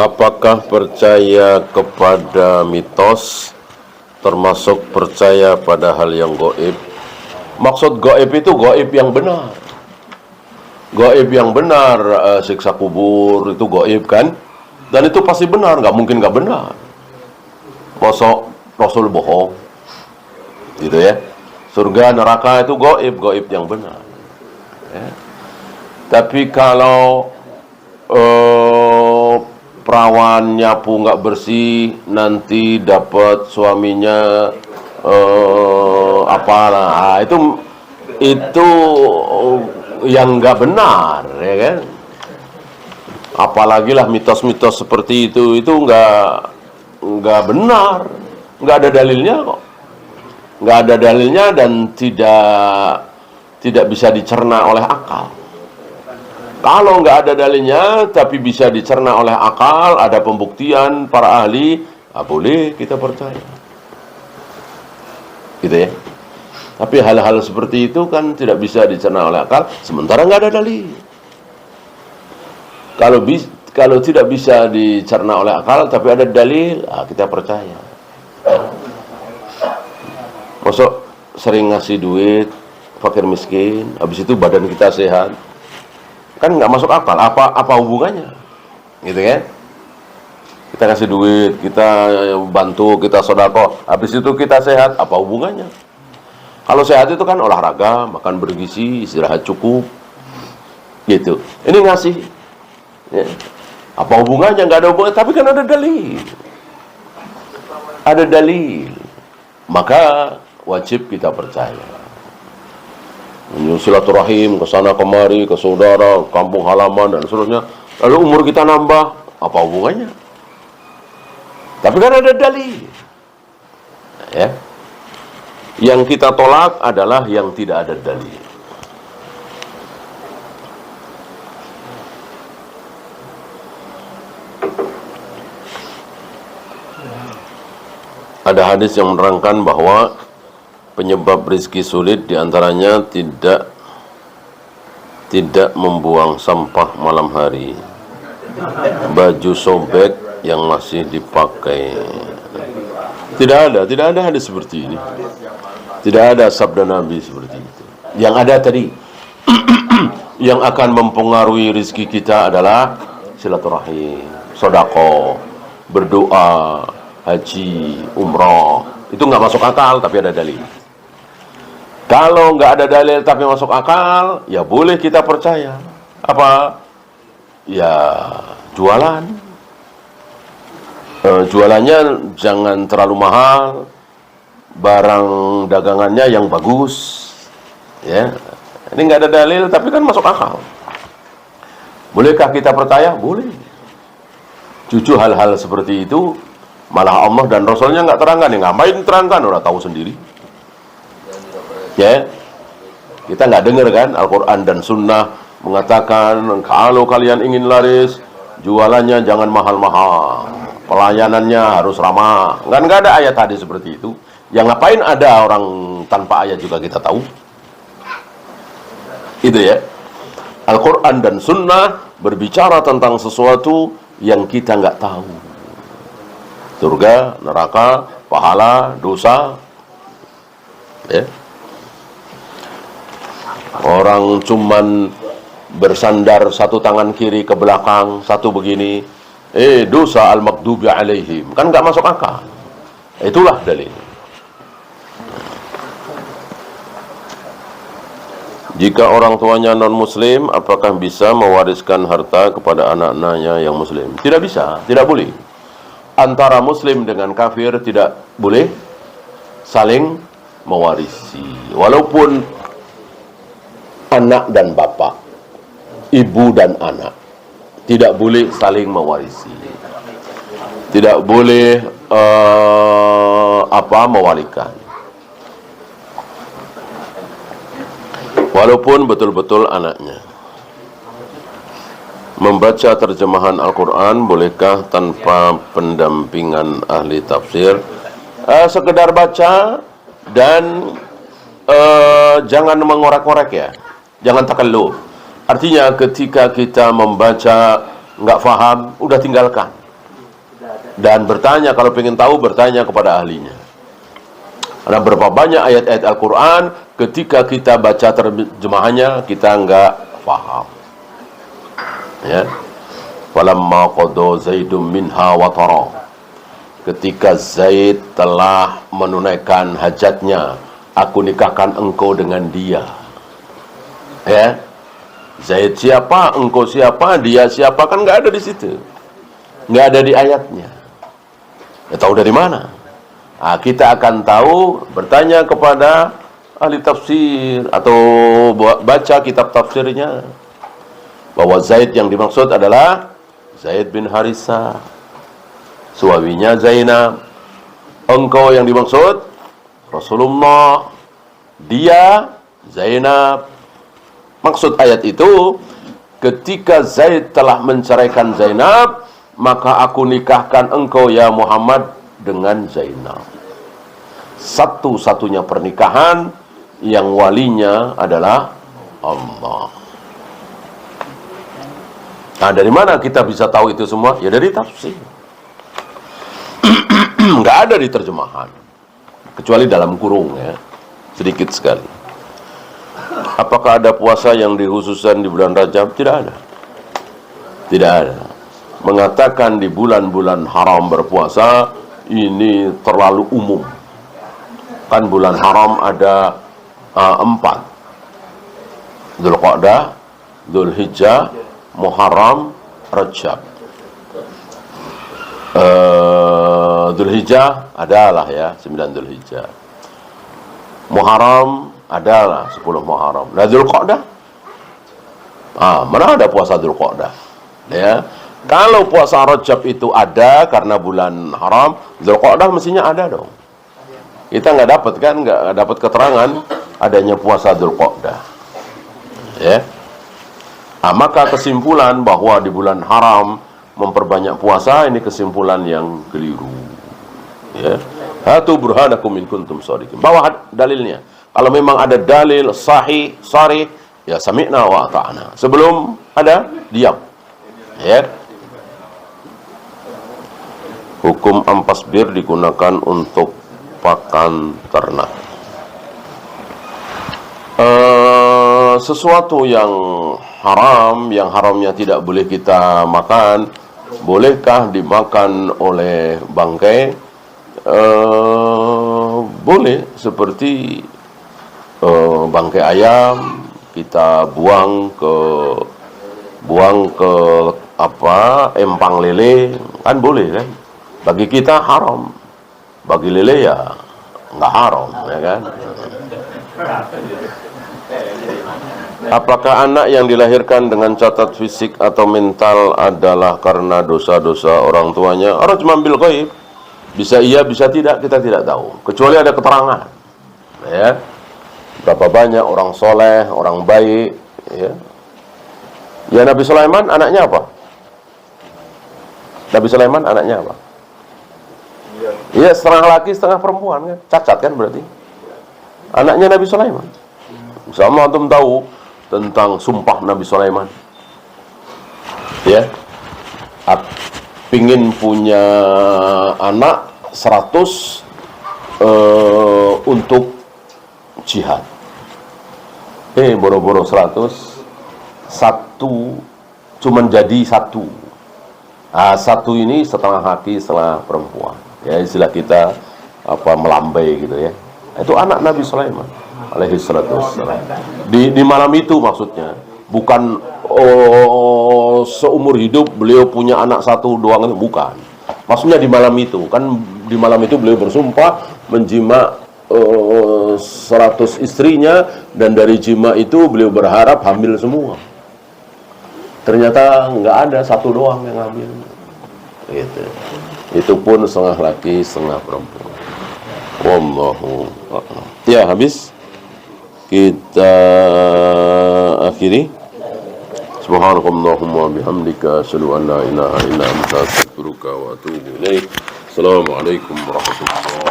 Apakah percaya kepada mitos termasuk percaya pada hal yang gaib? Maksud gaib itu gaib yang benar. Gaib yang benar, siksa kubur itu gaib kan? Dan itu pasti benar, nggak mungkin nggak benar. Masa Rasul bohong? Gitu ya. Surga neraka itu gaib, gaib yang benar. Ya. Tapi kalau perawan nyapu nggak bersih, nanti dapat suaminya apalah, itu yang nggak benar, ya kan? Apalagi lah mitos-mitos seperti itu nggak benar, nggak ada dalilnya kok, nggak ada dalilnya dan tidak bisa dicerna oleh akal. Kalau nggak ada dalilnya, tapi bisa dicerna oleh akal, ada pembuktian para ahli, boleh kita percaya. Gitu ya. Tapi hal-hal seperti itu kan tidak bisa dicerna oleh akal, sementara nggak ada dalil. Kalau tidak bisa dicerna oleh akal, tapi ada dalil, kita percaya. Masuk sering ngasih duit, fakir miskin, habis itu badan kita sehat. Kan nggak masuk akal, apa hubungannya, gitu kan? Kita kasih duit, kita bantu, kita sodako, habis itu kita sehat, apa hubungannya? Kalau sehat itu kan olahraga, makan bergizi, istirahat cukup, gitu. Ini ngasih, ya. Apa hubungannya? Nggak ada hubungan, tapi kan ada dalil, maka wajib kita percaya. Silaturahim ke sana kemari, ke saudara, kampung halaman dan seterusnya. Lalu umur kita nambah, apa hubungannya? Tapi kan ada dalil. Ya. Yang kita tolak adalah yang tidak ada dalil. Ada hadis yang menerangkan bahwa penyebab rezeki sulit diantaranya tidak membuang sampah malam hari, baju sobek yang masih dipakai. Tidak ada hadis seperti ini. Tidak ada sabda Nabi seperti itu. Yang ada tadi yang akan mempengaruhi rezeki kita adalah silaturahim, sedekah, berdoa, haji, umrah. Itu nggak masuk akal tapi ada dalil. Kalau nggak ada dalil tapi masuk akal, ya boleh kita percaya. Apa? Ya jualan. Jualannya jangan terlalu mahal. Barang dagangannya yang bagus. Ya. Ini nggak ada dalil tapi kan masuk akal. Bolehkah kita percaya? Boleh. Jujur hal-hal seperti itu malah Allah dan Rasulnya nggak terangkan. Ngapain terangkan? Udah tahu sendiri. Ya, kita nggak dengar kan Al-Quran dan Sunnah mengatakan kalau kalian ingin laris, jualannya jangan mahal-mahal, pelayanannya harus ramah. Nggak ada ayat hadis seperti itu. Yang ngapain ada orang tanpa ayat juga kita tahu. Itu ya. Al-Quran dan Sunnah berbicara tentang sesuatu yang kita nggak tahu. Surga, neraka, pahala, dosa. Ya. Orang cuman bersandar satu tangan kiri ke belakang, satu begini, dosa al-maghdubi alaihim, kan nggak masuk akal. Itulah dalil. Jika orang tuanya non muslim, apakah bisa mewariskan harta kepada anak-anaknya yang muslim? Tidak bisa, tidak boleh. Antara muslim dengan kafir tidak boleh saling mewarisi. Walaupun anak dan bapak, ibu dan anak, tidak boleh saling mewarisi. Tidak boleh mewalikan. Walaupun betul-betul anaknya. Membaca terjemahan Al-Quran bolehkah tanpa pendampingan ahli tafsir? Sekedar baca dan jangan mengorek-orek ya. Jangan takalluf. Artinya ketika kita membaca nggak paham, udah tinggalkan. Dan bertanya, kalau ingin tahu, bertanya kepada ahlinya. Ada berapa banyak ayat-ayat Al-Quran, ketika kita baca terjemahannya, kita enggak faham. Ya. Falamma qada Zaidun minha watara. Ketika Zaid telah menunaikan hajatnya, aku nikahkan engkau dengan dia. Ya. Zaid siapa, engkau siapa, dia siapa, kan enggak ada di situ. Enggak ada di ayatnya. Ya, tahu dari mana? Nah, kita akan tahu, bertanya kepada ahli tafsir atau baca kitab tafsirnya, bahwa Zaid yang dimaksud adalah Zaid bin Harithah, suaminya Zainab. Engkau yang dimaksud Rasulullah, dia Zainab. Maksud ayat itu, ketika Zaid telah menceraikan Zainab, maka aku nikahkan engkau ya Muhammad dengan Zainab. Satu-satunya pernikahan yang walinya adalah Allah. Nah, dari mana kita bisa tahu itu semua? Ya dari tafsir. Nggak ada di terjemahan, kecuali dalam kurung, ya, sedikit sekali. Apakah ada puasa yang dikhususkan di bulan Rajab? Tidak ada. Tidak ada. Mengatakan di bulan-bulan haram berpuasa, ini terlalu umum. Kan bulan haram ada 4. Dzulqa'dah, Dzulhijjah, Muharram, Rajab. Dzulhijjah adalah ya 9 Dzulhijjah. Muharram adalah 10 Muharram. Nah, Dzulqa'dah, mana ada puasa Dzulqa'dah? Ya. Kalau puasa Rajab itu ada karena bulan haram, Dzulqa'dah mestinya ada dong. Kita nggak dapat kan, nggak dapat keterangan adanya puasa Dzulqa'dah. Ya. Maka kesimpulan bahwa di bulan haram memperbanyak puasa, ini kesimpulan yang keliru. Ya. Hatu burhanakum in kuntum shadiqin. Bawa dalilnya. Kalau memang ada dalil sahih, sharih, ya sami'na wa ata'na. Sebelum ada, diam. Ya. Hukum ampas bir digunakan untuk pakan ternak. Sesuatu yang haram, yang haramnya tidak boleh kita makan, bolehkah dimakan oleh bangkai? Boleh, seperti bangkai ayam kita buang ke empang lele, kan boleh kan? Bagi kita haram, bagi lele ya nggak haram, ya kan? Apakah anak yang dilahirkan dengan cacat fisik atau mental adalah karena dosa-dosa orang tuanya? Rajman bil ghaib. Bisa iya, bisa tidak, kita tidak tahu. Kecuali ada keterangan. Ya. Berapa banyak orang soleh, orang baik. Ya, ya Nabi Sulaiman anaknya apa? Nabi Sulaiman anaknya apa? Iya, setengah laki, setengah perempuan kan? Cacat kan berarti? Anaknya Nabi Sulaiman. Sama antum tahu tentang sumpah Nabi Sulaiman. Ya. Pingin punya anak 100 untuk jihad. Boro-boro 100, satu cuman jadi satu. Satu ini setengah laki, setengah perempuan. Ya, istilah kita melambai gitu ya. Itu anak Nabi Sulaiman alaihi salatu wassalam. Di malam itu maksudnya, bukan seumur hidup beliau punya anak satu doang, itu bukan. Maksudnya di malam itu, kan di malam itu beliau bersumpah menjima 100 istrinya, dan dari jima itu beliau berharap hamil semua. Ternyata nggak ada, satu doang yang hamil. Gitu. Itu pun setengah laki, setengah perempuan. Wallahu a'lam. Ya, habis. Kita akhiri. Subhanakallahumma bihamdika asyhadu an la ilaha illa anta astaghfiruka wa atubu ilaik. Assalamualaikum warahmatullahi wabarakatuh.